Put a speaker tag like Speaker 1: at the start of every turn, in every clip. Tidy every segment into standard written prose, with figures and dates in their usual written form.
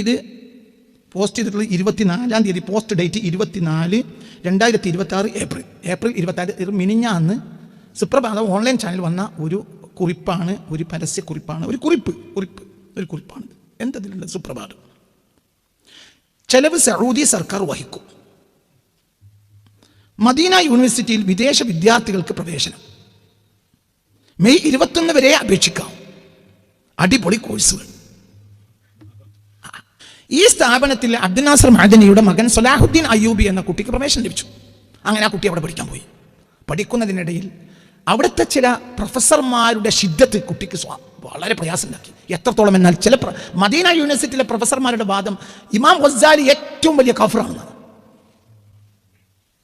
Speaker 1: ഇത് പോസ്റ്റ് ചെയ്തിട്ടുള്ളത് 24-ാം തീയതി, പോസ്റ്റ് ഡേറ്റ് 24/2026 ഏപ്രിൽ 24 മിനിഞ്ഞാന്ന് സുപ്രഭാതം ഓൺലൈൻ ചാനൽ വന്ന ഒരു കുറിപ്പാണ്, ഒരു പരസ്യക്കുറിപ്പാണ്, ഒരു കുറിപ്പാണ്. എന്തതിലുള്ള സുപ്രഭാതം. ചെലവ് സൗദി സർക്കാർ വഹിക്കും. മദീന യൂണിവേഴ്സിറ്റിയിൽ വിദേശ വിദ്യാർത്ഥികൾക്ക് പ്രവേശനം. മെയ് 21 വരെ അപേക്ഷിക്കാം. അടിപൊളി കോഴ്സുകൾ. ഈ സ്ഥാപനത്തിൽ അബ്ദുൽ നാസർ മഅദനിയുടെ മകൻ സലാഹുദ്ദീൻ അയ്യൂബി എന്ന കുട്ടിക്ക് പ്രവേശനം ലഭിച്ചു. അങ്ങനെ ആ കുട്ടി അവിടെ പഠിക്കാൻ പോയി. പഠിക്കുന്നതിനിടയിൽ അവിടുത്തെ ചില പ്രൊഫസർമാരുടെ ശിദ്ദത്ത് കുട്ടിക്ക് വളരെ പ്രയാസമുണ്ടാക്കി. എത്രത്തോളം എന്നാൽ ചില മദീന യൂണിവേഴ്സിറ്റിയിലെ പ്രൊഫസർമാരുടെ വാദം ഇമാം ഗസാലി ഏറ്റവും വലിയ കാഫിറാണെന്നാണ്.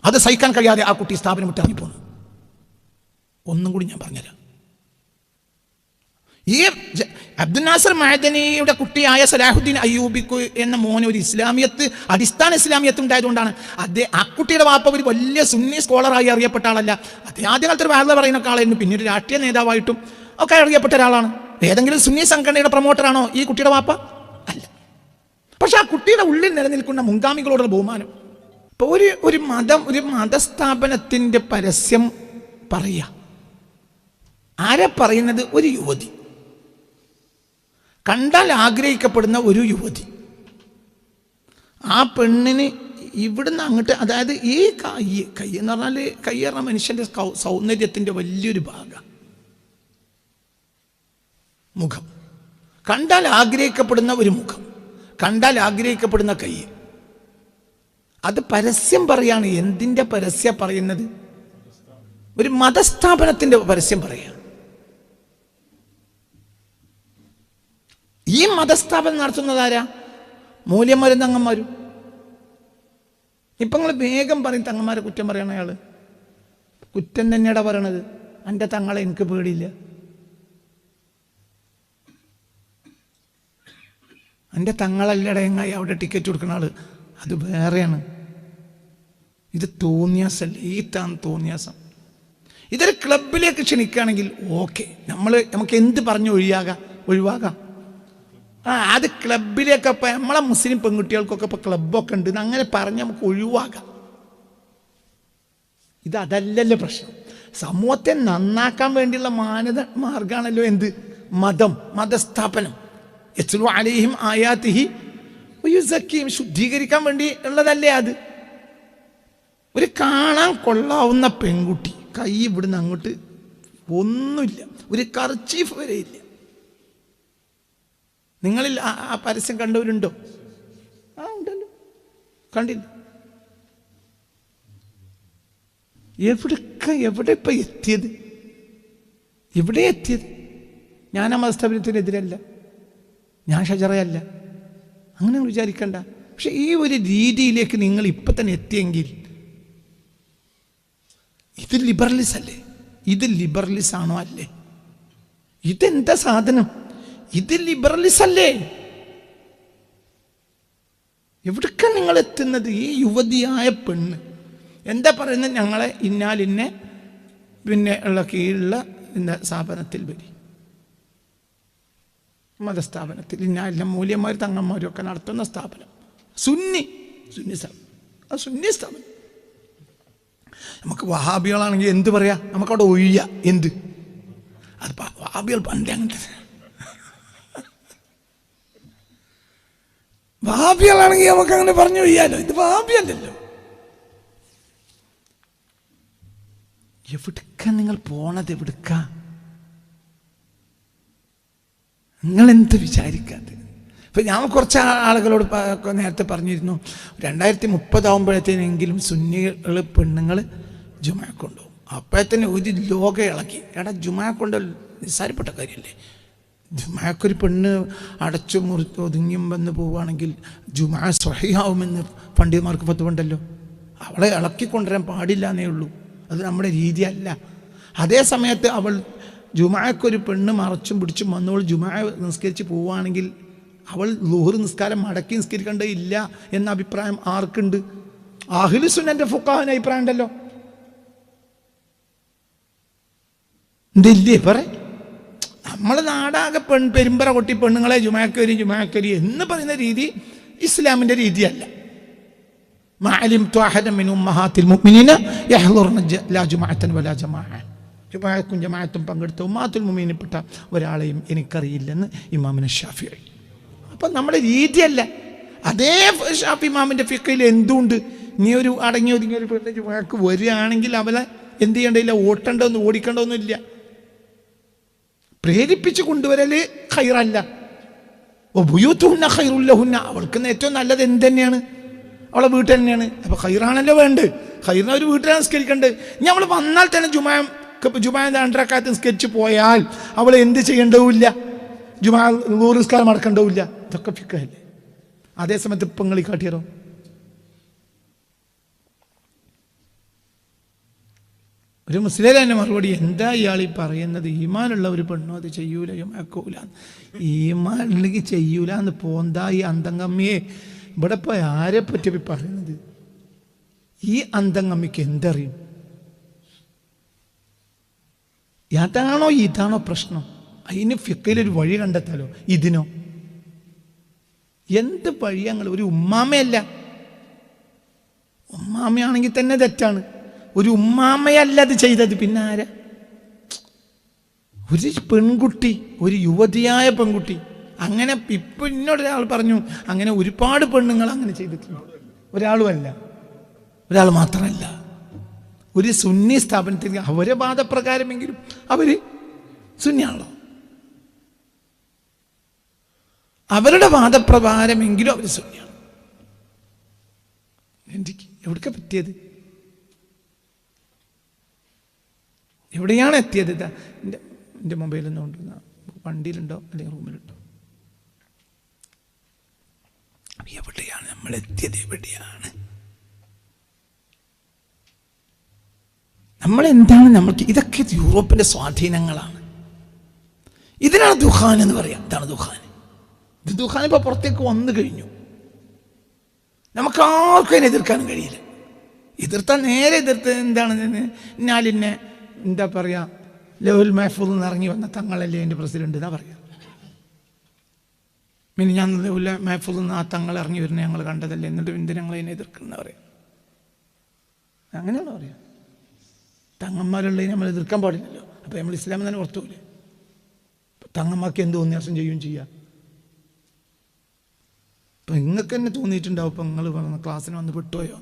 Speaker 1: അത് സഹിക്കാൻ കഴിയാതെ ആ കുട്ടി സ്ഥാപനം വിട്ട് ഇറങ്ങിപ്പോന്നു. ഒന്നും കൂടി ഞാൻ പറഞ്ഞുതരാം. ഈ അബ്ദുൽ നാസർ മഅദനിയുടെ കുട്ടിയായ സലാഹുദ്ദീൻ അയ്യൂബിക്ക് എന്ന മോന് ഒരു ഇസ്ലാമിയത്ത്, അടിസ്ഥാന ഇസ്ലാമിയത്ത് ഉണ്ടായതുകൊണ്ടാണ് ആ കുട്ടിയുടെ വാപ്പ ഒരു വലിയ സുന്നി സ്കോളറായി അറിയപ്പെട്ട ആളല്ല. അദ്ദേഹം ആദ്യകാലത്ത് ഒരു വാർത്ത പറയുന്ന ആളായിരുന്നു. പിന്നെ ഒരു രാഷ്ട്രീയ നേതാവായിട്ടും ഒക്കെ അറിയപ്പെട്ട ഒരാളാണ്. ഏതെങ്കിലും സുന്നി സംഘടനയുടെ പ്രൊമോട്ടറാണോ ഈ കുട്ടിയുടെ വാപ്പ? അല്ല. പക്ഷെ ആ കുട്ടിയുടെ ഉള്ളിൽ നിലനിൽക്കുന്ന മുൻഗാമികളോടുള്ള ബഹുമാനം. ഇപ്പോൾ ഒരു മതസ്ഥാപനത്തിൻ്റെ പരസ്യം പറയുക. ആരെ പറയുന്നത്? ഒരു യുവതി, കണ്ടാൽ ആഗ്രഹിക്കപ്പെടുന്ന ഒരു യുവതി. ആ പെണ്ണിന് ഇവിടുന്ന് അങ്ങോട്ട്, അതായത് ഈ കൈ എന്ന് പറഞ്ഞാൽ കൈ പറഞ്ഞ മനുഷ്യൻ്റെ സൗന്ദര്യത്തിൻ്റെ വലിയൊരു ഭാഗം. മുഖം കണ്ടാൽ ആഗ്രഹിക്കപ്പെടുന്ന ഒരു മുഖം, കണ്ടാൽ ആഗ്രഹിക്കപ്പെടുന്ന കൈ. അത് പരസ്യം പറയാണ്. എന്തിൻ്റെ പരസ്യം പറയുന്നത്? ഒരു മതസ്ഥാപനത്തിൻ്റെ പരസ്യം പറയുക. ഈ മതസ്ഥാപനം നടത്തുന്നതാരാ? മൂല്യന്മാരും തങ്ങന്മാരും. ഇപ്പം നിങ്ങൾ വേഗം പറയും തങ്ങന്മാരെ കുറ്റം പറയണ അയാൾ. കുറ്റം തന്നെയാണ് പറയണത്. എൻ്റെ തങ്ങളെ എനിക്ക് പേടിയില്ല. എൻ്റെ തങ്ങളല്ലട എങ്ങായി അവിടെ ടിക്കറ്റ് കൊടുക്കുന്ന ആള്. അത് വേറെയാണ്. ഇത് തോന്നിയാസല്ലേ, ഈ തോന്നിയാസം. ഇതൊരു ക്ലബിലേക്ക് ക്ഷണിക്കുകയാണെങ്കിൽ ഓക്കെ, നമുക്ക് എന്ത് പറഞ്ഞ് ഒഴിവാകാം. അത് ക്ലബിലേക്ക്. ഇപ്പം നമ്മളെ മുസ്ലിം പെൺകുട്ടികൾക്കൊക്കെ ഇപ്പോൾ ക്ലബ്ബൊക്കെ ഉണ്ട്, അങ്ങനെ പറഞ്ഞ് നമുക്ക് ഒഴിവാകാം. അതല്ലല്ലോ പ്രശ്നം. സമൂഹത്തെ നന്നാക്കാൻ വേണ്ടിയുള്ള മാർഗമാണല്ലോ എന്ത്? മതസ്ഥാപനം. യത്ലു അലൈഹിം ആയാതിഹി വയുസക്കിഹിം, ശുദ്ധീകരിക്കാൻ വേണ്ടി ഉള്ളതല്ലേ അത്. ഒരു കാണാൻ കൊള്ളാവുന്ന പെൺകുട്ടി, കൈ ഇവിടുന്ന് അങ്ങോട്ട് ഒന്നുമില്ല, ഒരു കർച്ചീഫ് വരെ ഇല്ല. നിങ്ങളിൽ ആ പരസ്യം കണ്ടവരുണ്ടോ? ഉണ്ടല്ലോ. കണ്ടില്ല? എവിടെ ഇപ്പം എത്തിയത്? എവിടെ എത്തിയത്? ഞാൻ ആ മതസ്ഥാപനത്തിനെതിരല്ല, ഞാൻ ഷജറയല്ല, അങ്ങനെ വിചാരിക്കണ്ട. പക്ഷെ ഈ ഒരു രീതിയിലേക്ക് നിങ്ങൾ ഇപ്പം തന്നെ എത്തിയെങ്കിൽ ഇത് ലിബറലിസം അല്ലേ? ഇത് ലിബറലിസം ആണോ? അല്ലേ? ഇതെന്താ സാധനം? ഇത് ലിബറലിസം അല്ലേ? എവിടേക്കാ നിങ്ങൾ എത്തുന്നത്? ഈ യുവതിയായ പെണ്ണ് എന്താ പറയുന്നത്? ഞങ്ങളെ ഇന്നാലിന്നെ പിന്നെ ഉള്ള കീഴിലുള്ള സ്ഥാപനത്തിൽ വരി, മതസ്ഥാപനത്തിൽ ഇന്നാലിന്ന മൂല്യന്മാരും തങ്ങന്മാരും ഒക്കെ നടത്തുന്ന സ്ഥാപനം, സുന്നി സ്ഥാപനം. നമുക്ക് വഹാബികളാണെങ്കിൽ എന്ത് പറയാ? നമുക്കവിടെ ഒഴിയ എന്ത്? അത് വഹാബികൾ പണ്ടേ അങ്ങനത്തെ. വഹാബികളാണെങ്കിൽ നമുക്ക് അങ്ങനെ പറഞ്ഞു ഒഴിയാലോ. ഇത് വഹാബിയല്ലല്ലോ. എവിടുക്ക നിങ്ങൾ പോണത്? എവിടുക്ക നിങ്ങൾ എന്ത് വിചാരിക്കാതെ? ഇപ്പം ഞാൻ കുറച്ച് ആളുകളോട് നേരത്തെ പറഞ്ഞിരുന്നു, 2030 ആകുമ്പോഴത്തേനെങ്കിലും സുന്നികൾ പെണ്ണുങ്ങൾ ജുമാ കൊണ്ടുപോകും. അപ്പോഴത്തേന് ഒരു ലോകം ഇളക്കി. ജുമാ കൊണ്ട് നിസ്സാരപ്പെട്ട കാര്യമല്ലേ? ജുമാക്കൊരു പെണ്ണ് അടച്ചു ഒതുങ്ങിയും വന്ന് പോവുകയാണെങ്കിൽ ജുമാ സ്വഹിയാവുമെന്ന് പണ്ഡിതന്മാർക്ക് പത്തുണ്ടല്ലോ. അവളെ ഇളക്കിക്കൊണ്ടുവരാൻ പാടില്ല എന്നേ ഉള്ളൂ. അത് നമ്മുടെ രീതിയല്ല. അതേ സമയത്ത് അവൾ ജുമാക്കൊരു പെണ്ണ് മറച്ചും പിടിച്ചും വന്നവൾ ജുമാ നിസ്കരിച്ച് പോവുകയാണെങ്കിൽ അവൾ ളുഹർ നിസ്കാരം മടക്കി നിസ്കരിക്കേണ്ട ഇല്ല എന്ന അഭിപ്രായം ആർക്കുണ്ട്? അഹ്ലു സുന്നന്റെ ഫുഖഹാന്റെ അഭിപ്രായം ഉണ്ടല്ലോ. എന്തില്ലേ പറ? നമ്മൾ നാടാകെ പെരുമ്പറ കൊട്ടി പെണ്ണുങ്ങളെ ജുമാക്കരി എന്ന് പറയുന്ന രീതി ഇസ്ലാമിൻ്റെ രീതിയല്ല. ജുമാഅത്തും പങ്കെടുത്ത ഉമ്മാത്തുൽ മുഅ്മിനീനപ്പെട്ട ഒരാളെയും എനിക്കറിയില്ലെന്ന് ഇമാമിന് ഷാഫിഈ. അപ്പം നമ്മുടെ രീതിയല്ല. അതേ ഷാഫി ഇമാമിൻ്റെ ഫിഖ്ഹിൽ എന്തുണ്ട്? നീ ഒരു അടങ്ങി ഒതുങ്ങിയ ഒരു പെണ്ണ് ജുമാക്ക് വരികയാണെങ്കിൽ അവളെ എന്ത് ചെയ്യേണ്ടതില്ല, ഓടിക്കേണ്ടതൊന്നുമില്ല. പ്രേരിപ്പിച്ച് കൊണ്ടുവരല് ഖൈറല്ല. ബുയൂത്തുഹുന്ന ഖൈറുൽ ലഹുന്ന, അവൾക്ക് ഏറ്റവും നല്ലത് എന്ത് തന്നെയാണ്? അവളെ വീട്ടിൽ തന്നെയാണ്. അപ്പോൾ ഖൈറാണല്ലോ വേണ്ടത്. ഖൈറിനെ ഒരു വീട്ടിലാണ് നിസ്കരിക്കേണ്ടത്. ഇനി അവൾ വന്നാൽ തന്നെ ജുമാ 2 റക്അത്ത് നിസ്കരിച്ച് പോയാൽ അവൾ എന്ത് ചെയ്യേണ്ടതുമില്ല, ജുമാ നിസ്കാരം അടക്കേണ്ടതുമില്ല. ഇതൊക്കെ ഫിഖ്ഹല്ലേ. അതേസമയത്ത് ഇപ്പം നിങ്ങൾ കാട്ടിയാലോ, ഒരു മുസ്ലിം തന്നെ മറുപടി, എന്താ ഇയാൾ ഈ പറയുന്നത്? ഈമാനുള്ള ഒരു പെണ്ണും അത് ചെയ്യൂല, ജുമാക്കൂല. ഈമാൻ ഉണ്ടെങ്കിൽ ചെയ്യൂല എന്ന് പോന്താ ഈ അന്തംഗമ്മിയെ. ഇവിടെ ഇപ്പോൾ ആരെ പറ്റി പറയുന്നത്? ഈ അന്തംഗമ്മിക്ക് എന്തറിയും? അതാണോ ഇതാണോ പ്രശ്നം? അതിന് ഫിഖ്ഹിലൊരു വഴി കണ്ടെത്താലോ. ഇതിനോ എന്ത് വഴി? ഞങ്ങൾ ഒരു ഉമ്മാമയല്ല. ഉമ്മാമയാണെങ്കിൽ തന്നെ തെറ്റാണ്. ഒരു ഉമ്മാമയല്ല അത് ചെയ്തത്, പിന്നെ ആരാ? ഒരു പെൺകുട്ടി, ഒരു യുവതിയായ പെൺകുട്ടി. അങ്ങനെ ഇപ്പം എന്നോടൊരാൾ പറഞ്ഞു, അങ്ങനെ ഒരുപാട് പെണ്ണുങ്ങൾ അങ്ങനെ ചെയ്തിട്ടുണ്ട്. ഒരാൾ മാത്രമല്ല. ഒരു സുന്നി സ്ഥാപനത്തിൽ അവരെ വാദപ്രകാരമെങ്കിലും അവർ സുന്നിയാണല്ലോ, അവരുടെ വാദപ്രകാരമെങ്കിലും അവർ സുന്നിയാണ്. എനിക്ക് എവിടേക്കാ പറ്റിയത്? എവിടെയാണ് എത്തിയത്? ഇതാ എൻ്റെ മൊബൈലൊന്നും കൊണ്ടുവന്ന വണ്ടിയിലുണ്ടോ അല്ലെങ്കിൽ റൂമിലുണ്ടോ? എവിടെയാണ് നമ്മൾ എത്തിയത്? എവിടെയാണ് നമ്മളെന്താണ്? നമ്മൾക്ക് ഇതൊക്കെ യൂറോപ്പിൻ്റെ സ്വാധീനങ്ങളാണ്. ഇതിനാണ് ദുഖാൻ എന്ന് പറയാം. ഇതാണ് ദുഖാൻ. ഇത് ദുഖാൻ ഇപ്പോൾ പുറത്തേക്ക് വന്നു കഴിഞ്ഞു. നമുക്ക് ആർക്കും അതിനെ എതിർക്കാനും കഴിയില്ല. എതിർത്താൽ നേരെ എതിർത്ത് എന്താണ്? ഞാലിന്നെ എന്താ പറയുക, ലൗഹുൽ മഹ്ഫൂദിൽ നിന്ന് ഇറങ്ങി വന്ന തങ്ങളല്ലേ എൻ്റെ പ്രസിഡന്റ് എന്നാ പറയാം. പിന്നെ ഞാൻ ലൗഹുൽ മഹ്ഫൂദിൽ നിന്ന് ആ തങ്ങൾ ഇറങ്ങി വരുന്നത് ഞങ്ങൾ കണ്ടതല്ലേ, എന്നിട്ട് എന്തിനാ ഞങ്ങൾ അതിനെ എതിർക്കുന്ന പറയാം? അങ്ങനെയാണോ പറയാം? തങ്ങന്മാരുള്ളതിനെ നമ്മൾ എതിർക്കാൻ പാടില്ലല്ലോ. അപ്പോൾ നമ്മൾ ഇസ്ലാം തന്നെ പുറത്തു പോലെ തങ്ങന്മാർക്ക് എന്ത് തോന്നിയാസം ചെയ്യുകയും ചെയ്യാം. ഇപ്പം നിങ്ങൾക്ക് തന്നെ തോന്നിയിട്ടുണ്ടാവും, ഇപ്പം നിങ്ങൾ പറഞ്ഞ ക്ലാസ്സിന് വന്ന് വിട്ടുപോയോ?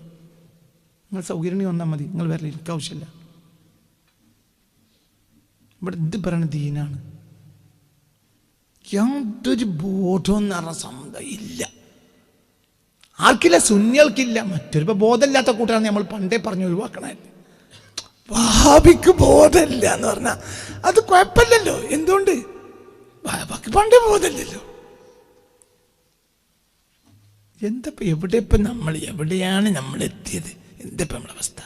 Speaker 1: നിങ്ങൾ സൗകര്യം വന്നാൽ മതി, നിങ്ങൾ വരല, എനിക്ക് ആവശ്യമില്ല. ഇവിടെ ഇത് പറയുന്ന ദീനാണ്. യാതൊരു ബോധമെന്ന് പറഞ്ഞ സംഭവം ഇല്ല. ആർക്കില്ല? സുന്നികൾക്കില്ല. മറ്റൊരു ബോധമില്ലാത്ത കൂട്ടാണ് നമ്മൾ പണ്ടേ പറഞ്ഞു ഒഴിവാക്കണമല്ലേ. വഹാബിക്ക് ബോധമില്ല എന്ന് പറഞ്ഞാൽ അത് കുഴപ്പമില്ലല്ലോ. എന്തുകൊണ്ട്? വഹാബിക്ക് പണ്ടേ ബോധമില്ലല്ലോ. എന്തപ്പം എവിടെ ഇപ്പം നമ്മൾ എവിടെയാണ് നമ്മൾ എത്തിയത്? എന്തപ്പം നമ്മുടെ അവസ്ഥ?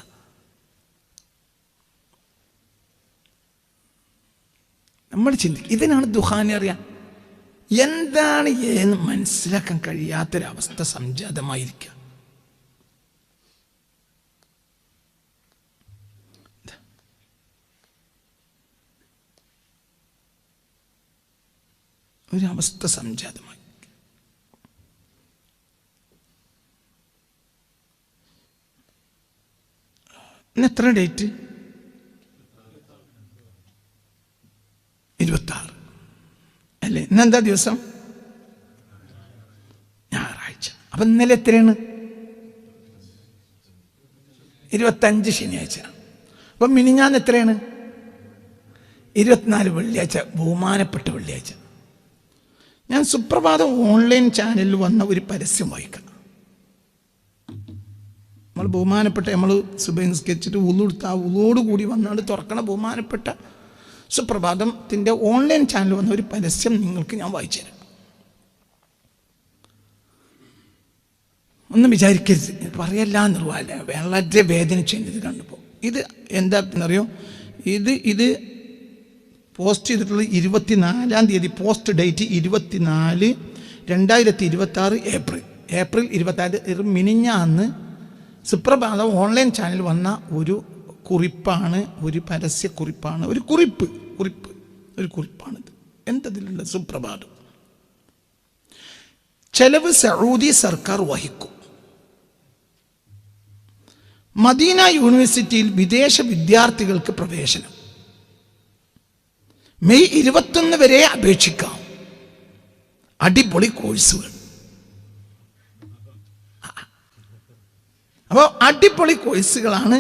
Speaker 1: നമ്മൾ ചിന്തിക്കും. ഇതിനാണ് ദുഖാനെ അറിയാം. എന്താണ് എന്ന് മനസ്സിലാക്കാൻ കഴിയാത്തൊരവസ്ഥ സംജാതമായിരിക്കുക. ഒരവസ്ഥ സംജാതമായി. ഇന്ന് എത്ര ഡേറ്റ്? 26 അല്ലേ? ഇന്നെന്താ ദിവസം? ഞായറാഴ്ച. അപ്പം ഇന്നലെ എത്രയാണ്? 25 ശനിയാഴ്ച. അപ്പം മിനിഞ്ഞാന്ന് എത്രയാണ്? 24 വെള്ളിയാഴ്ച. ബഹുമാനപ്പെട്ട വെള്ളിയാഴ്ച. ഞാൻ സുപ്രഭാതം ഓൺലൈൻ ചാനലിൽ വന്ന ഒരു പരസ്യം വായിക്കാം. നമ്മൾ ബഹുമാനപ്പെട്ട നമ്മൾ സുബഹി നിസ്കരിച്ചിട്ട് ഉളു എടുത്ത് ആ ഉളോട് കൂടി വന്നാണ്ട് തുറക്കണ ബഹുമാനപ്പെട്ട സുപ്രഭാതത്തിൻ്റെ ഓൺലൈൻ ചാനൽ വന്ന ഒരു പരസ്യം നിങ്ങൾക്ക് ഞാൻ വായിച്ചു തരാം. ഒന്നും വിചാരിക്കരുത്, പറയല്ല നിർവാഹല്ല, വളരെ വേദനിച്ച് ഇത് കണ്ടപ്പോൾ. ഇത് എന്താണെന്നറിയോ? ഇത് പോസ്റ്റ് ചെയ്തിട്ടുള്ളത് 24-ാം തീയതി. Post date 24/2026 April 26. മിനിഞ്ഞാന്ന് സുപ്രഭാതം ഓൺലൈൻ ചാനൽ വന്ന ഒരു കുറിപ്പാണ്, ഒരു പരസ്യക്കുറിപ്പാണ്, ഒരു കുറിപ്പാണിത്. എന്തതിലുള്ള സുപ്രഭാതം. ചെലവ് സൗദി സർക്കാർ വഹിക്കും. മദീന യൂണിവേഴ്സിറ്റിയിൽ വിദേശ വിദ്യാർത്ഥികൾക്ക് പ്രവേശനം മെയ് 21 വരെ അപേക്ഷിക്കാം. അടിപൊളി കോഴ്സുകൾ. അപ്പോൾ അടിപൊളി കോഴ്സുകളാണ്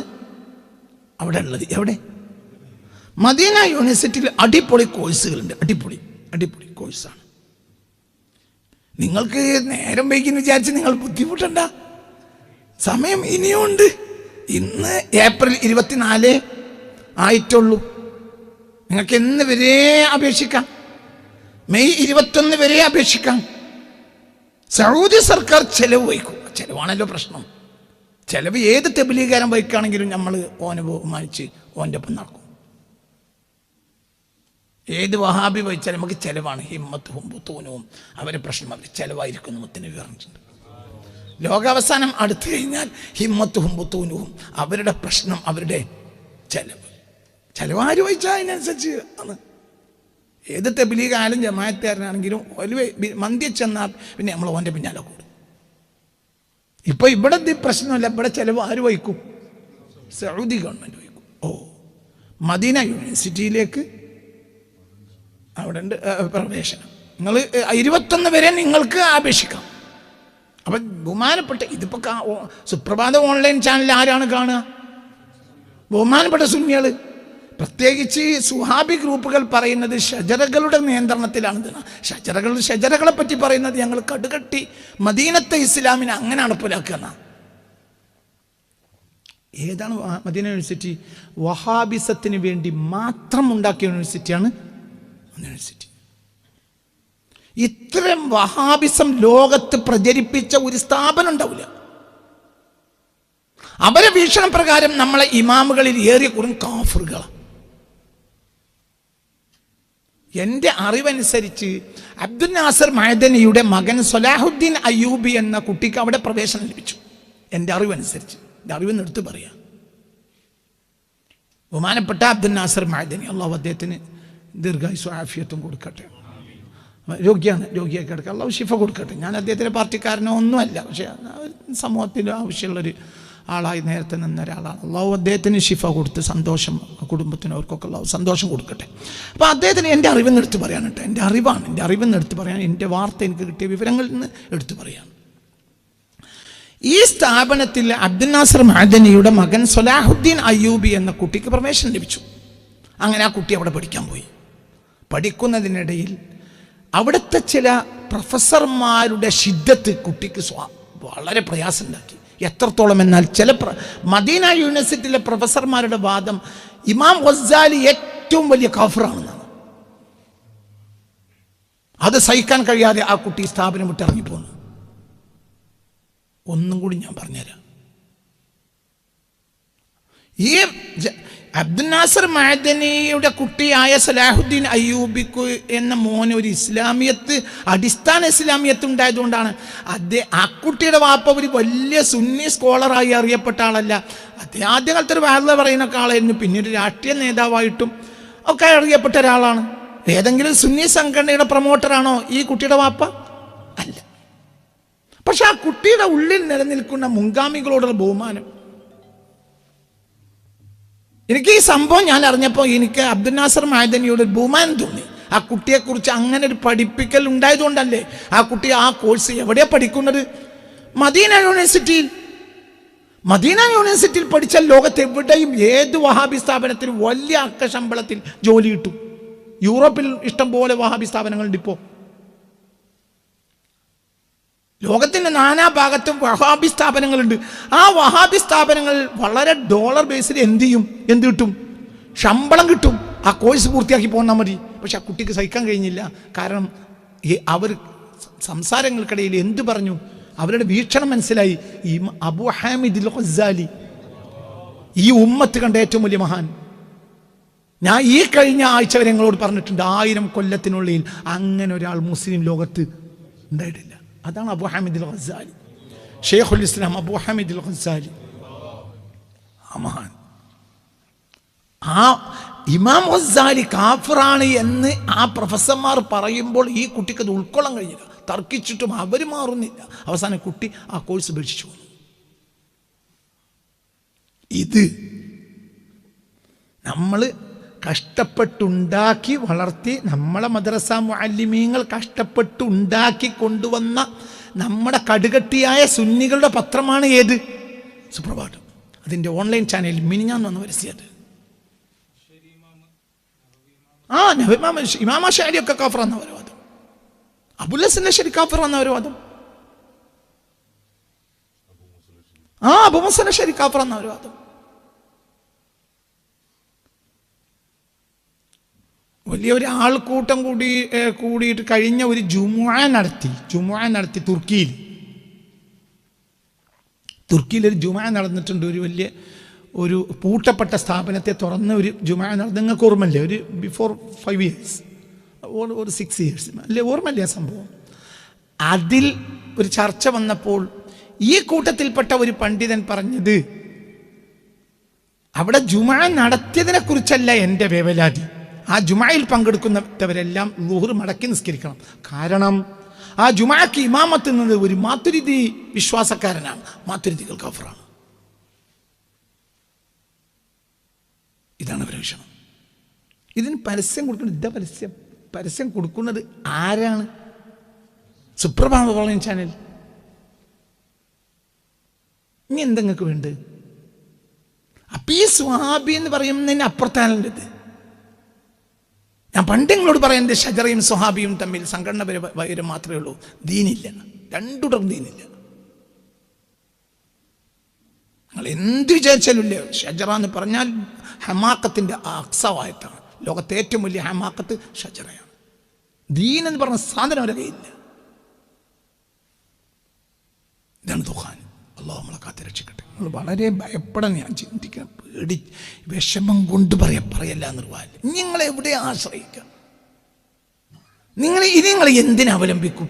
Speaker 1: അവിടെ ഉള്ളത്. എവിടെ? മദീന യൂണിവേഴ്സിറ്റിയിൽ അടിപൊളി കോഴ്സുകളുണ്ട്. അടിപൊളി കോഴ്സാണ്. നിങ്ങൾക്ക് നേരം വൈകിന്ന് വിചാരിച്ച് നിങ്ങൾ ബുദ്ധിമുട്ടണ്ട. സമയം ഇനിയുണ്ട്. ഇന്ന് ഏപ്രിൽ 24 ആയിട്ടുള്ളൂ. നിങ്ങൾക്ക് എന്ന് വരെ അപേക്ഷിക്കാം. മെയ് 21 വരെ അപേക്ഷിക്കാം. സൗദി സർക്കാർ ചെലവ് വഹിക്കും. ചെലവാണല്ലോ പ്രശ്നം. ചെലവ് ഏത് തബ്ലീഗുകാരൻ വഹിക്കുകയാണെങ്കിലും നമ്മൾ ഓനെ ബഹുമാനിച്ച് ഓൻ്റെ ഒപ്പം നടക്കും. ഏത് വഹാബി വഹിച്ചാലും നമുക്ക് ചെലവാണ്. ഹിമ്മത്തും ബുത്തൂനവും അവരെ പ്രശ്നം അവർ ചെലവായിരിക്കും. മുത്തനബി പറഞ്ഞിട്ടുണ്ട്. ലോകാവസാനം അടുത്തു കഴിഞ്ഞാൽ ഹിമ്മത്തും ബുത്തൂനവും അവരുടെ പ്രശ്നം, അവരുടെ ചെലവാര് വഹിച്ചാൽ അതിനനുസരിച്ച് ആണ്. ഏത് തബ്ലീഗായാലും ജമാഅത്തുകാരനാണെങ്കിലും ഒരു മന്തി ചെന്നാൽ പിന്നെ നമ്മൾ ഓൻ്റെ പിന്നാലെ കൂടും. ഇപ്പൊ ഇവിടെ പ്രശ്നമല്ല. ഇവിടെ ചെലവ് ആര് വഹിക്കും? സൗദി ഗവൺമെന്റ് വഹിക്കും. മദീന യൂണിവേഴ്സിറ്റിയിലേക്ക് അവിടെ ഉണ്ട് പ്രവേശനം. നിങ്ങൾ 21 വരെ നിങ്ങൾക്ക് അപേക്ഷിക്കാം. അപ്പം ബഹുമാനപ്പെട്ട ഇതിപ്പോൾ സുപ്രഭാത ഓൺലൈൻ ചാനൽ ആരാണ് കാണുക? ബഹുമാനപ്പെട്ട സുന്നികൾ. പ്രത്യേകിച്ച് സുഹാബി ഗ്രൂപ്പുകൾ പറയുന്നത് ഷജറകളുടെ നിയന്ത്രണത്തിലാണ്. ഷജറകളെ പറ്റി പറയുന്നത് ഞങ്ങൾ കടുകട്ടി മദീനത്തെ ഇസ്ലാമിനെ അങ്ങനെ നടപ്പിലാക്കുക. ഏതാണ് മദീന യൂണിവേഴ്സിറ്റി? വഹാബിസത്തിന് വേണ്ടി മാത്രം ഉണ്ടാക്കിയ യൂണിവേഴ്സിറ്റിയാണ് യൂണിവേഴ്സിറ്റി. ഇത്രയും വഹാബിസം ലോകത്ത് പ്രചരിപ്പിച്ച ഒരു സ്ഥാപനം ഉണ്ടാവില്ല. അവരെ വീക്ഷണ പ്രകാരം നമ്മളെ ഇമാമുകളിൽ ഏറിയ കുറും കാഫറുകളാണ്. എൻ്റെ അറിവനുസരിച്ച് അബ്ദുൽ നാസർ മഅദനിയുടെ മകൻ സലാഹുദ്ദീൻ അയ്യൂബി എന്ന കുട്ടിക്ക് അവിടെ പ്രവേശനം ലഭിച്ചു. എൻ്റെ അറിവനുസരിച്ച്. എൻ്റെ അറിവെന്ന് എടുത്ത് പറയാം. ബഹുമാനപ്പെട്ട അബ്ദുൽ നാസർ മഅദനി, അള്ളാഹു അദ്ദേഹത്തിന് ദീർഘായുസ്സും ആഫിയത്തും കൊടുക്കട്ടെ. രോഗിയായി കിടക്കുക, അള്ളാഹു ശിഫ കൊടുക്കട്ടെ. ഞാൻ അദ്ദേഹത്തിൻ്റെ പാർട്ടിക്കാരനോ ഒന്നുമല്ല, പക്ഷേ സമൂഹത്തിൽ ആവശ്യമുള്ളൊരു ആളായി നേരത്തെ നിന്ന ഒരാളാണ്. അള്ളാഹു അദ്ദേഹത്തിന് ശിഫ കൊടുത്ത് സന്തോഷം, കുടുംബത്തിനും അവർക്കൊക്കെ അള്ളാഹു സന്തോഷം കൊടുക്കട്ടെ. അപ്പോൾ അദ്ദേഹത്തിന് എൻ്റെ അറിവെന്ന് എടുത്ത് പറയാൻ കേട്ടോ. എൻ്റെ അറിവാണ്. എൻ്റെ അറിവെന്ന് എടുത്ത് പറയാൻ, എൻ്റെ വാർത്ത എനിക്ക് കിട്ടിയ വിവരങ്ങളിൽ നിന്ന് എടുത്തു പറയാം. ഈ സ്ഥാപനത്തിൽ അബ്ദുൽ നാസർ മഅദനിയുടെ മകൻ സലാഹുദ്ദീൻ അയ്യൂബി എന്ന കുട്ടിക്ക് പ്രവേശനം ലഭിച്ചു. അങ്ങനെ ആ കുട്ടി അവിടെ പഠിക്കാൻ പോയി. പഠിക്കുന്നതിനിടയിൽ അവിടുത്തെ ചില പ്രൊഫസർമാരുടെ ശിദ്ദത്ത് കുട്ടിക്ക് വളരെ പ്രയാസം ഉണ്ടാക്കി. എത്രത്തോളം എന്നാൽ മദീന യൂണിവേഴ്സിറ്റിയിലെ പ്രൊഫസർമാരുടെ വാദം ഇമാം ഗസാലി ഏറ്റവും വലിയ കാഫിറാണെന്നാണ്. അത് സഹിക്കാൻ കഴിയാതെ ആ കുട്ടി സ്ഥാപനം വിട്ട് ഇറങ്ങിപ്പോന്നു. ഒന്നും കൂടി ഞാൻ പറഞ്ഞുതരാം. ഈ അബ്ദുൽ നാസർ മഅദനിയുടെ കുട്ടിയായ സലാഹുദ്ദീൻ അയ്യൂബിക്ക് എന്ന മോന് ഒരു ഇസ്ലാമിയത്ത്, അടിസ്ഥാന ഇസ്ലാമിയത്ത് ഉണ്ടായതുകൊണ്ടാണ് ആ കുട്ടിയുടെ വാപ്പ ഒരു വലിയ സുന്നി സ്കോളറായി അറിയപ്പെട്ട ആളല്ല. അദ്ദേഹം ആദ്യകാലത്ത് ഒരു വാർത്ത പറയുന്ന ആളായിരുന്നു. പിന്നെ ഒരു രാഷ്ട്രീയ നേതാവായിട്ടും ഒക്കെ അറിയപ്പെട്ട ഒരാളാണ്. ഏതെങ്കിലും സുന്നി സംഘടനയുടെ പ്രൊമോട്ടറാണോ ഈ കുട്ടിയുടെ വാപ്പ? അല്ല. പക്ഷെ ആ കുട്ടിയുടെ ഉള്ളിൽ നിലനിൽക്കുന്ന മുൻഗാമികളോടുള്ള ബഹുമാനം, എനിക്ക് ഈ സംഭവം ഞാൻ അറിഞ്ഞപ്പോൾ എനിക്ക് അബ്ദുൽ നാസർ മഅദനിയോട് ബഹുമാനം തോന്നി. ആ കുട്ടിയെക്കുറിച്ച് അങ്ങനെ ഒരു പഠിപ്പിക്കൽ ഉണ്ടായതുകൊണ്ടല്ലേ ആ കുട്ടി ആ കോഴ്സ് എവിടെയാണ് പഠിക്കുന്നത്? മദീന യൂണിവേഴ്സിറ്റിയിൽ. മദീന യൂണിവേഴ്സിറ്റിയിൽ പഠിച്ചാൽ ലോകത്ത് എവിടെയും ഏത് വഹാബി സ്ഥാപനത്തിലും വലിയ അക്കശമ്പളത്തിൽ ജോലി കിട്ടും. യൂറോപ്പിൽ ഇഷ്ടം പോലെ വഹാബി സ്ഥാപനങ്ങളുണ്ട്. ഇപ്പോൾ ലോകത്തിൻ്റെ നാനാഭാഗത്തും വഹാബി സ്ഥാപനങ്ങളുണ്ട്. ആ വഹാബി സ്ഥാപനങ്ങൾ വളരെ ഡോളർ ബേസിൽ എന്ത് കിട്ടും? ശമ്പളം കിട്ടും. ആ കോഴ്സ് പൂർത്തിയാക്കി പോന്നാൽ മതി. പക്ഷെ ആ കുട്ടിക്ക് സഹിക്കാൻ കഴിഞ്ഞില്ല. കാരണം അവർ സംസാരങ്ങൾക്കിടയിൽ എന്ത് പറഞ്ഞു? അവരുടെ വീക്ഷണം മനസ്സിലായി. ഈ അബൂ ഹാമിദ് അൽ ഗസാലി, ഈ ഉമ്മത്ത് കണ്ട ഏറ്റവും വലിയ മഹാൻ. ഞാൻ ഈ കഴിഞ്ഞ ആഴ്ച വരെ നിങ്ങളോട് പറഞ്ഞിട്ടുണ്ട്, 1000 കൊല്ലത്തിനുള്ളിൽ അങ്ങനെ ഒരാൾ മുസ്ലിം ലോകത്ത് ഉണ്ടായിട്ടില്ല. അതാണ് അബൂ ഹാമിദ് അൽ ഗസാലി, ഷെയ്ഖുൽ ഇസ്ലാം അബൂ ഹാമിദ് അൽ ഗസാലി, ആ മഹാൻ. ഇമാം ഗസാലി കാഫിറാണ് എന്ന് ആ പ്രൊഫസർമാർ പറയുമ്പോൾ ഈ കുട്ടിക്ക് അത് ഉൾക്കൊള്ളാൻ കഴിഞ്ഞില്ല. തർക്കിച്ചിട്ടും അവർ മാറുന്നില്ല. അവസാനം കുട്ടി ആ കോഴ്സ് ഉപേക്ഷിച്ചു വന്നു. ഇത് നമ്മൾ കഷ്ടപ്പെട്ടുണ്ടാക്കി വളർത്തി, നമ്മളെ മദ്രസ മുഅല്ലിമീങ്ങൾ കഷ്ടപ്പെട്ടുണ്ടാക്കി കൊണ്ടുവന്ന നമ്മുടെ കടുകട്ടിയായ സുന്നികളുടെ പത്രമാണ് ഏത്? സുപ്രഭാതം. അതിൻ്റെ ഓൺലൈൻ ചാനലിൽ മിനിഞ്ഞാന്ന് വന്ന് പരസ്യത്. ഇമാമ ഷാരിയൊക്കെ കാഫിറാന്ന ഒരു വാദം, അബുൽ ഹസൻ അശ്ശരി കാഫിറാന്ന ഒരു വാദം, അബൂ മൂസ അശ്ശരി കാഫിറാന്ന ഒരു വാദം. വലിയ ഒരു ആൾക്കൂട്ടം കൂടിയിട്ട് കഴിഞ്ഞ ഒരു ജുമുഅ നടത്തി തുർക്കിയിലൊരു ജുമുഅ നടന്നിട്ടുണ്ട്. ഒരു വലിയ ഒരു പൂട്ടപ്പെട്ട സ്ഥാപനത്തെ തുറന്ന ഒരു ജുമുഅ നടന്നു. നിങ്ങൾക്ക് ഓർമ്മയില്ലേ? ഒരു ബിഫോർ 5 years ഒരു 6 years അല്ലേ, ഓർമ്മയില്ലേ ആ സംഭവം? അതിൽ ഒരു ചർച്ച വന്നപ്പോൾ ഈ കൂട്ടത്തിൽപ്പെട്ട ഒരു പണ്ഡിതൻ പറഞ്ഞത്, അവിടെ ജുമുഅ നടത്തിയതിനെ കുറിച്ചല്ല എൻ്റെ വേവലാതി, ആ ജുമുഅയിൽ പങ്കെടുക്കുന്നവരെല്ലാം ളുഹർ മടക്കി നിസ്കരിക്കണം. കാരണം ആ ജുമുഅക്ക് ഇമാമത്ത് നിന്നത് ഒരു മാതുരിദി വിശ്വാസക്കാരനാണ്. മാതുരിദികൾ കാഫിറാണ്. ഇതാണ് അവരുടെ വിഷയം. ഇതിന് പരസ്യം കൊടുക്കുന്നത്, ഇതാ പരസ്യം കൊടുക്കുന്നത് ആരാണ്? സുപ്രഭാത ഓൺലൈൻ ചാനൽ. ഇനി എന്തെങ്ങൾക്ക് വേണ്ടത്? അപ്പൊ ഈ സ്വഹാബി എന്ന് പറയുന്നതിന് അപ്പുറത്താണല്ലത്. ഞാൻ പണ്ട് നിങ്ങളോട് പറയുന്നത് ഷജറയും സ്വഹാബിയും തമ്മിൽ സംഘടന വൈരം മാത്രമേ ഉള്ളൂ, ദീനില്ല. രണ്ടുടം ദീനില്ല. നിങ്ങൾ എന്ത് വിചാരിച്ചാലും ഇല്ല. ഷജറ എന്ന് പറഞ്ഞാൽ ഹമാക്കത്തിൻ്റെ അക്സവായത്താണ്. ലോകത്തെ ഏറ്റവും വലിയ ഹമാക്കത്ത് ഷജറയാണ്. ദീൻ എന്ന് പറഞ്ഞ സാധനം അവരുടെ കയ്യില്ല. ഇതാണ് ദുഹാൻ. അള്ളാഹു നമ്മളെ കാത്ത് രക്ഷിക്കട്ടെ. നമ്മൾ വളരെ ഭയപ്പെടാൻ ഞാൻ ചിന്തിക്കണം. പേടി വിഷമം കൊണ്ട് പറയല്ല നിർവാഹം. നിങ്ങളെ എവിടെ ആശ്രയിക്കാം? നിങ്ങൾ എന്തിനെ അവലംബിക്കും?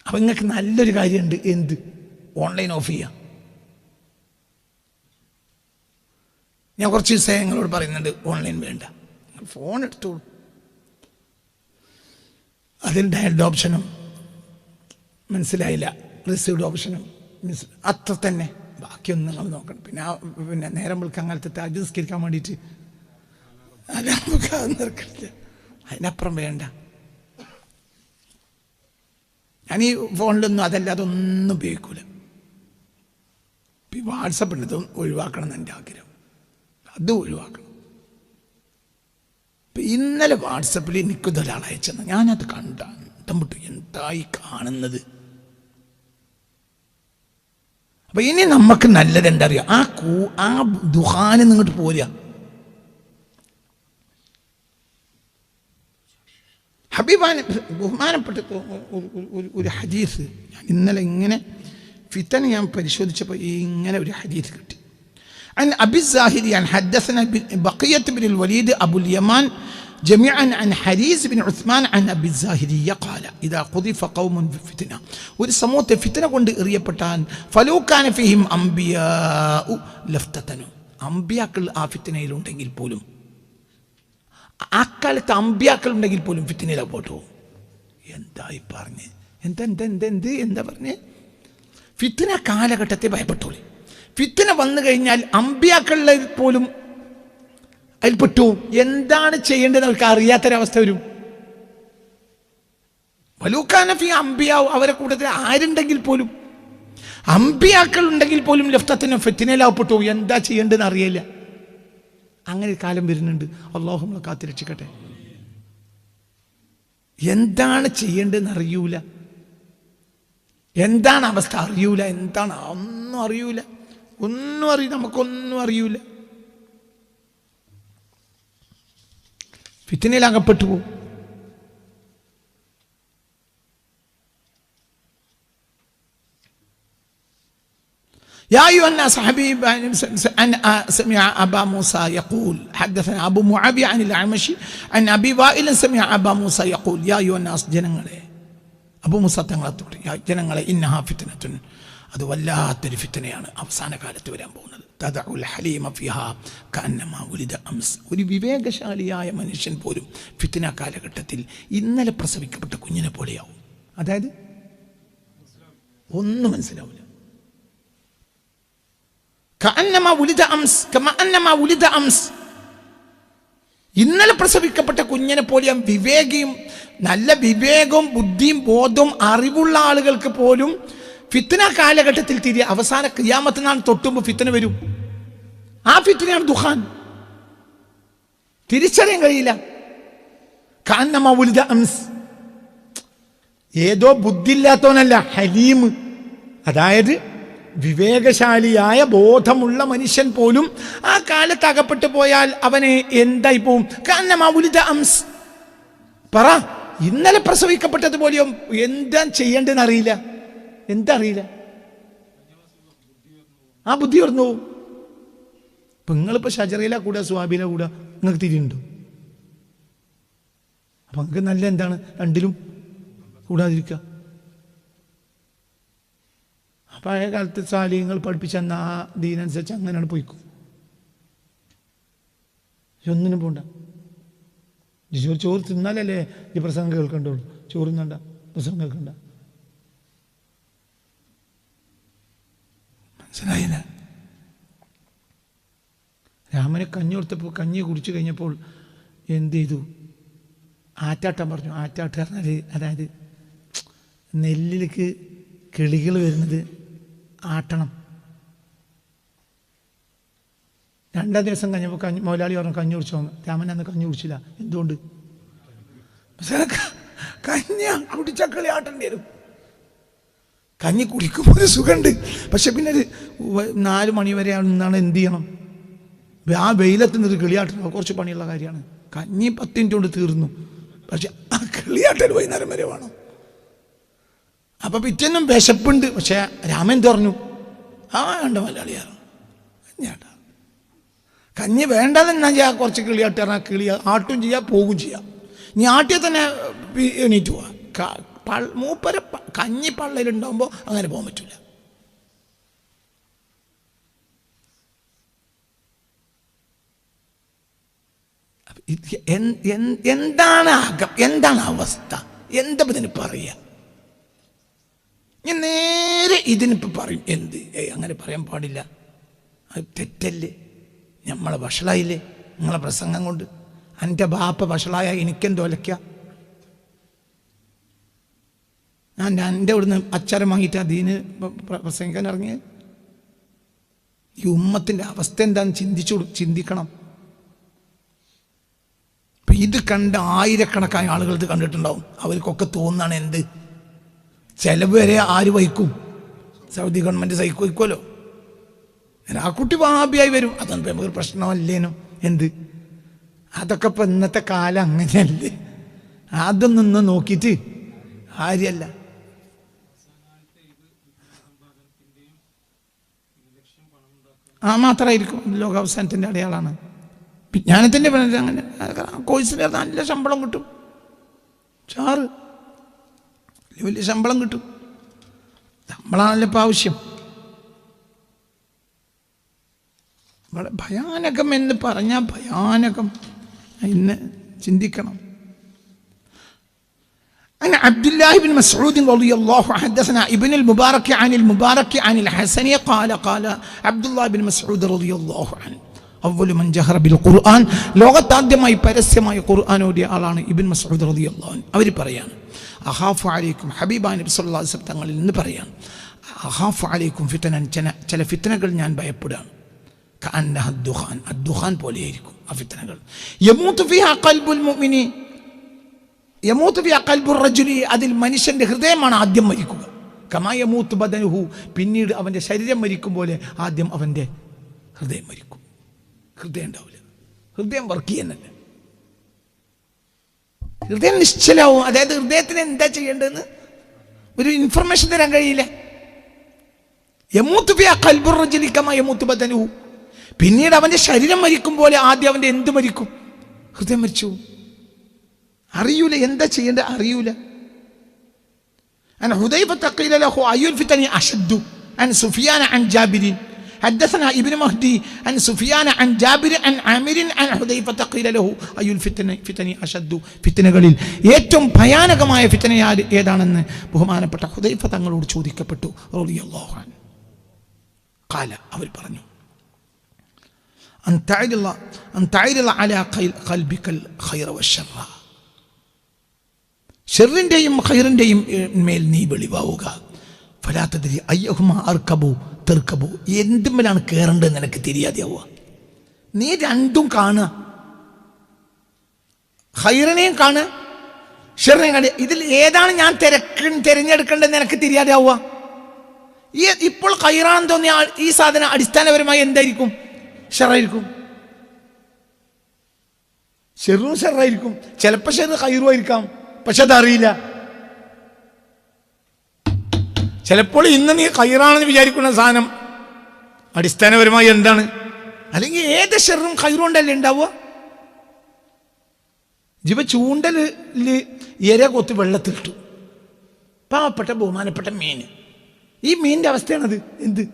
Speaker 1: അപ്പൊ നിങ്ങൾക്ക് നല്ലൊരു കാര്യമുണ്ട്. എന്ത്? ഓൺലൈൻ ഓഫ് ചെയ്യാം. ഞാൻ കുറച്ച് ദിവസം നിങ്ങളോട് പറയുന്നുണ്ട് ഓൺലൈൻ വേണ്ട, നിങ്ങൾ ഫോൺ എടുത്തോളൂ. അതിൽ ഡയൽഡ് ഓപ്ഷനും മനസ്സിലായില്ല, റിസീവ്ഡ് ഓപ്ഷനും അത്ര തന്നെ. ബാക്കിയൊന്നും നിങ്ങൾ നോക്കണം. പിന്നെ നേരം വിളിക്കാൻ അങ്ങനത്തെ തഹജ്ജുദ് നിസ്കരിക്കാൻ വേണ്ടിയിട്ട് അത് നമുക്ക് നിർക്കില്ല. അതിനപ്പുറം വേണ്ട. ഞാൻ ഈ ഫോണിലൊന്നും അതൊന്നും ഉപയോഗിക്കൂല. വാട്സപ്പ് ഇതും ഒഴിവാക്കണം എന്ന് എൻ്റെ ആഗ്രഹം. അത് ഒഴിവാക്കണം. ഇപ്പം ഇന്നലെ വാട്സപ്പിൽ എനിക്കൊരാൾ അയച്ചെന്ന് ഞാനത് കണ്ടു. എന്തായി കാണുന്നത്? അപ്പൊ ഇനി നമുക്ക് നല്ലത് എന്താ അറിയാം? ആ ദുഹാന് നിങ്ങോട്ട് പോരുക. ഹബീബാൻ ബഹുമാനപ്പെട്ട ഒരു ഹദീസ് ഞാൻ ഇന്നലെ ഇങ്ങനെ ഫിത്തന ഞാൻ പരിശോധിച്ചപ്പോൾ ഇങ്ങനെ ഒരു ഹദീസ് കിട്ടി. عن أبي الزاهري عن حدثنا بقية بن الوليد أبو اليمان جميعا عن حريز بن عثمان عن أبي الزاهري قال إذا قذف قوم بفتنة ورسموت فتنة قند إريبتان فلو كان فيهم أنبياء لفتتنوا أنبياء فتنة يلون تنجيل بولم അക്കാലത്ത് അമ്പിയാക്കൾ ഉണ്ടെങ്കിൽ പോലും ഫിത്നയിലാ പോട്ടോ. എന്തായി പറഞ്ഞ് എന്താ പറഞ്ഞേ? ഫിത്ന കാലഘട്ടത്തെ ഭയപ്പെട്ടോളി. ഫിത്ന വന്നു കഴിഞ്ഞാൽ അമ്പിയാക്കളിൽ പോലും അതിൽപ്പെട്ടു. എന്താണ് ചെയ്യേണ്ടത് അവർക്ക് അറിയാത്തൊരവസ്ഥ വരും. വലൂക്കാനഫി അമ്പിയാവും, അവരെ കൂട്ടത്തിൽ ആരുണ്ടെങ്കിൽ പോലും, അമ്പിയാക്കൾ ഉണ്ടെങ്കിൽ പോലും ലഫ്തത്തിനും ഫിത്നയിലാവപ്പെട്ടു. എന്താ ചെയ്യേണ്ടതെന്ന് അറിയില്ല. അങ്ങനെ കാലം വരുന്നുണ്ട്. അള്ളാഹു നമ്മളെ കാത്ത് രക്ഷിക്കട്ടെ. എന്താണ് ചെയ്യേണ്ടതെന്ന് അറിയൂല. എന്താണ് അവസ്ഥ അറിയൂല. എന്താണ് ഒന്നും അറിയൂല. നമുക്കൊന്നും അറിയൂല. ഫിത്നയിൽ അകപ്പെട്ടു പോകും. يا أيها الناس حبيب أن سمع أبا موسى يقول حدثنا أبو معاوية عن الأعمش عن أبي وائل سمع أبا موسى يقول يا أيها الناس ജനങ്ങളെ, അബൂ മൂസ തങ്ങളെ, യാ ജനങ്ങളെ, ഇന്നഹാ ഫിത്നത്തുൻ, അത് വല്ലാത്തൊരു ഫിത്നയാണ് അവസാന കാലത്ത് വരാൻ പോകുന്നത്. തദഉൽ ഹലീമ ഫിഹാ കഅന്നമാ ഉലിദ അംസ്. ഒരു വിവേകശാലിയായ മനുഷ്യൻ പോലും ഫിത്ന കാലഘട്ടത്തിൽ ഇന്നലെ പ്രസവിക്കപ്പെട്ട കുഞ്ഞിനെ പോലെയാവും. അതായത് ഒന്നും മനസ്സിലാവില്ല. കഅന്നമാ ഉലിദ അംസ് കമാ അന്നമാ ഉലിദ അംസ്. ഇന്നലെ പ്രസവിക്കപ്പെട്ട കുഞ്ഞിനെ പോലെയും വിവേകിയും നല്ല വിവേകവും ബുദ്ധിയും ബോധവും അറിവുള്ള ആളുകൾക്ക് പോലും ഫിത്ന കാലഘട്ടത്തിൽ അവസാന ഖിയാമത്ത് നാൾ തൊട്ടുമ്പ് ഫിത്ന വരും. ആ ഫിത്നയാണ് ദുഖാൻ. തിരിച്ചറിയാൻ കഴിയില്ല. കഅന്നമാ ഉലിദ അംസ്. ഏതോ ബുദ്ധിയില്ലാത്തവനല്ല, ഹലീം, അതായത് വിവേകശാലിയായ ബോധമുള്ള മനുഷ്യൻ പോലും ആ കാലത്ത് അകപ്പെട്ടു പോയാൽ അവന് എന്തായി പോവും? കഅന്നമാ ഉലിദ അംസ്. പറ, ഇന്നലെ പ്രസവിക്കപ്പെട്ടതുപോലെയോ എന്താ ചെയ്യേണ്ടതെന്ന് അറിയില്ല. എന്താ അറിയില്ല, ആ ബുദ്ധി ഉയർന്നു പോവും. ഇപ്പൊ നിങ്ങളിപ്പോ ഷജറയില കൂടെ സ്വാബില കൂടെ നിങ്ങൾക്ക് തിരിയുണ്ടോ? അപ്പൊ നിങ്ങൾക്ക് നല്ല എന്താണ് രണ്ടിലും കൂടാതിരിക്കുക. പഴയ കാലത്ത് സാലിഹ്യങ്ങൾ പഠിപ്പിച്ചെന്ന ആ ദീനനുസരിച്ച് അങ്ങനെയാണ് പോയിക്കും. ഒന്നിനും പോണ്ട. ചോറ് തിന്നാലല്ലേ ഈ പ്രസംഗം കേൾക്കണ്ടുള്ളൂ. ചോറ് തിന്നണ്ട, പ്രസംഗം കേൾക്കണ്ട. മനസ്സിലായില്ല? രാമനെ കഞ്ഞി കൊടുത്തപ്പോൾ കഞ്ഞി കുടിച്ചു കഴിഞ്ഞപ്പോൾ എന്ത് ചെയ്തു? ആറ്റാട്ടം പറഞ്ഞു. ആറ്റാട്ട് പറഞ്ഞാൽ അതായത് നെല്ലിലേക്ക് കിളികൾ വരുന്നത് ആട്ടണം. രണ്ടാം ദിവസം കഴിഞ്ഞപ്പോൾ മൗലാളി പറഞ്ഞു കഞ്ഞി കുടിച്ചോ. രാമൻ അന്ന് കഞ്ഞി കുടിച്ചില്ല. എന്തുകൊണ്ട്? കഞ്ഞി കുടിച്ച കിളി ആട്ടേണ്ടി വരും. കഞ്ഞി കുടിക്കുമ്പോൾ ഒരു സുഖമുണ്ട്, പക്ഷെ പിന്നെ ഒരു 4 മണി വരെ നിന്നാണ് എന്ത് ചെയ്യണം? ആ വെയിലത്ത് നിന്ന് കിളിയാട്ടണം. കുറച്ച് പണിയുള്ള കാര്യമാണ്. കഞ്ഞി 10 മിനിറ്റ് കൊണ്ട് തീർന്നു, പക്ഷെ ആ കിളിയാട്ടൽ വൈകുന്നേരം വരെ വേണം. അപ്പൊ പിറ്റേന്നും വിശപ്പുണ്ട്, പക്ഷെ രാമൻ പറഞ്ഞു ആ വേണ്ട മലയാളിയാണ് കഞ്ഞിയാട്ട. കഞ്ഞി വേണ്ടതെന്നാ ചെയ്യാ, കുറച്ച് കിളിയാട്ട് പറഞ്ഞാൽ കിളി ആട്ടും ചെയ്യാം, പോകും ചെയ്യാം. നീ ആട്ടിയെ തന്നെ എണീറ്റ് പോവാ. മൂപ്പര കഞ്ഞി പള്ളയിലുണ്ടാകുമ്പോൾ അങ്ങനെ പോകാൻ പറ്റില്ല. എന്താണ് അകം, എന്താണ് അവസ്ഥ, എന്താ ഇതിന് പറയുക? ഞാൻ നേരെ ഇതിനിപ്പോൾ പറയും. എന്ത് അങ്ങനെ പറയാൻ പാടില്ല, അത് തെറ്റല്ലേ, നമ്മളെ വഷളായില്ലേ നിങ്ങളെ പ്രസംഗം കൊണ്ട്? എൻ്റെ ബാപ്പ വഷളായ എനിക്കെന്തോലയ്ക്ക? ഞാൻ എൻ്റെ ഇവിടുന്ന് അച്ചാരം വാങ്ങിയിട്ട് അതിന് പ്രസംഗിക്കാൻ ഇറങ്ങിയത്. ഈ ഉമ്മത്തിൻ്റെ അവസ്ഥ എന്താണെന്ന് ചിന്തിക്കണം. ഇപ്പം ഇത് കണ്ട് ആയിരക്കണക്കായ ആളുകൾ ഇത് കണ്ടിട്ടുണ്ടാവും. അവർക്കൊക്കെ തോന്നാണ് എന്ത് ചെലവ് വരെ ആര് വഹിക്കും? സൗദി ഗവൺമെൻറ് വഹിക്കുമല്ലോ. ആ കുട്ടി വാബിയായി വരും. അതൊന്നും നമുക്കൊരു പ്രശ്നമല്ലേനോ? എന്ത് അതൊക്കെ ഇപ്പം ഇന്നത്തെ കാലം അങ്ങനെയല്ലേ. അതൊന്നും നോക്കിയിട്ട് കാര്യമല്ല. മാത്രമായിരിക്കും ലോകാവസാനത്തിൻ്റെ അടയാളാണ്. വിജ്ഞാനത്തിൻ്റെ അങ്ങനെ കോഴ്സിന് നല്ല ശമ്പളം കിട്ടും. വലിയ ശമ്പളം കിട്ടും. നമ്മളാണല്ലോ ഇപ്പം ആവശ്യം. വളരെ ഭയാനകം എന്ന് പറഞ്ഞാൽ ഭയാനകം. ഇന്ന് ചിന്തിക്കണം. عن عبد الله بن مسعود رضي الله عنه حدثنا ابن المبارك عن الحسن قال عبد الله بن مسعود رضي الله عنه أول من جهر بالقرآن ലോകത്താദ്യമായി പരസ്യമായി ഖുർആൻ ഓതിയ ആളാണ് ഇബ്ൻ മസ്ഊദ് റളിയല്ലാഹു അൻഹു. അവർ പറയാണ് അഖാഫു അലൈക്കും, ഹബീബായ നബി സല്ലല്ലാഹു അലൈഹി വസല്ലം തങ്ങളിൽ നിന്ന് പറയാണ്, അഖാഫു അലൈക്കും ഫിതനൻ, ചില ഫിത്നകൾ ഞാൻ ഭയപ്പെടുകയാണ്. കഅന്നഹ ദുഖാൻ, അദ്ദുഖാൻ പോലെയായിരിക്കും ആ ഫിത്നകൾ. യമൂതു ഫിഹാ ഖൽബുൽ മുഅ്മിനി യമൂതു ഫിഹാ ഖൽബുർ റജുലി, അതിൽ മനുഷ്യന്റെ ഹൃദയമാണ് ആദ്യം മരിക്കുക. കമാ യമൂതു ബദനുഹു, പിന്നീട് അവന്റെ ശരീരം മരിക്കും പോലെ ആദ്യം അവന്റെ ഹൃദയം മരിക്കും. ഹൃദയം ഉണ്ടാവില്ല, ഹൃദയം വർക്ക് ചെയ്യുന്നില്ല, ഹൃദയം നിശ്ചലാവും. അതായത് ഹൃദയത്തിന് എന്താ ചെയ്യേണ്ടതെന്ന് ഒരു ഇൻഫർമേഷൻ തരാൻ കഴിയില്ല. യമൂതു ഫിഹാ ഖൽബുർ റജുലി കമാ യമൂതു ബദനുഹു, പിന്നീട് അവന്റെ ശരീരം മരിക്കും പോലെ ആദ്യം അവന്റെ എന്ത് മരിക്കും? ഹൃദയം മരിച്ചു. അറിയൂല എന്താ ചെയ്യേണ്ട, അറിയൂല. عن حذيفة قيل له أي الفتن أشد عن سفيان عن جابر حدثنا ابن مهدي عن سفيان عن جابر عن عامر عن حذيفة قيل له أي الفتن أشد ഫിത്നകളിൽ ഏറ്റവും ഭയാനകമായ ഫിത്ന ഏതാണെന്ന് ബഹുമാനപ്പെട്ട ഹുദൈഫ തങ്ങളോട് ചോദിക്കപ്പെട്ടു റളിയല്ലാഹു അൻഹു. ഖാല, അവർ പറഞ്ഞു, അൻ തഅരിള അലാ ഖൽബികൽ ഖൈറ വശർറ, ഷർറിന്റെയും ഖൈറിന്റെയും മേൽ നീ വെളിവാവുക. ഫലാ തദ്രി അയ്യഹുമാ അർകബു തെർക്കബു, എന്തുമ്മലാണ് കയറേണ്ടത് നിനക്ക് തിരിയാതെയാവുക. നീ രണ്ടും കാണുക, ഖൈറിനെയും കാണുക, ഷർറിനെയും കാണുക. ഇതിൽ ഏതാണ് ഞാൻ തിരഞ്ഞെടുക്കേണ്ടത് നിനക്ക് തിരിയാതെയാവുക. ഇപ്പോൾ ഖൈറാണെന്ന് തോന്നിയ ഈ സാധനം അടിസ്ഥാനപരമായി എന്തായിരിക്കും? ഷർറായിരിക്കും. ഷെറും ഷർറായിരിക്കും. ചിലപ്പോൾ ഷെറ് ഖൈറും ആയിരിക്കാം, പക്ഷെ അതറിയില്ല. ചിലപ്പോൾ ഇന്ന് നീ ഖൈറാണെന്ന് വിചാരിക്കുന്ന സാധനം അടിസ്ഥാനപരമായി എന്താണ്? അല്ലെങ്കിൽ ഏത് ഷെറും ഖൈറും കൊണ്ടല്ലേ ഉണ്ടാവുക? ജീവ ചൂണ്ടലില് ഇര കൊത്ത് വെള്ളത്തിലിട്ടു, പാവപ്പെട്ട ബഹുമാനപ്പെട്ട മീൻ. ഈ മീനിന്റെ അവസ്ഥയാണത്. എന്ത്?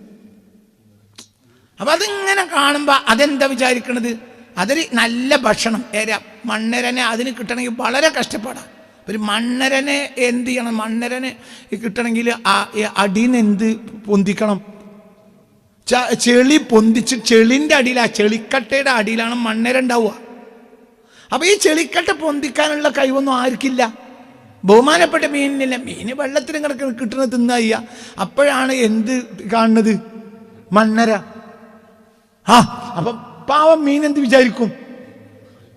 Speaker 1: അപ്പൊ അതിങ്ങനെ കാണുമ്പോ അതെന്താ വിചാരിക്കണത്? അതൊരു നല്ല ഭക്ഷണം. മണ്ണരനെ അതിന് കിട്ടണമെങ്കിൽ വളരെ കഷ്ടപ്പാടാണ്. ഒരു മണ്ണരനെ എന്ത് ചെയ്യണം? മണ്ണരനെ കിട്ടണമെങ്കിൽ അടിയിൽ നിന്ന് എന്ത് പൊന്തിക്കണം? ചെളി പൊന്തിച്ച് ചെളിൻ്റെ അടിയിൽ, ആ ചെളിക്കട്ടയുടെ അടിയിലാണ് മണ്ണര ഉണ്ടാവുക. അപ്പൊ ഈ ചെളിക്കട്ട പൊന്തിക്കാനുള്ള കഴിവൊന്നും ആർക്കില്ല, ബഹുമാനപ്പെട്ട മീനിനില്ല. മീന് വെള്ളത്തിന് കിട്ടുന്നത് തിന്നയ്യ. അപ്പോഴാണ് എന്ത് കാണുന്നത്? മണ്ണര. അപ്പൊ പാവം മീൻ എന്ത് വിചാരിക്കും?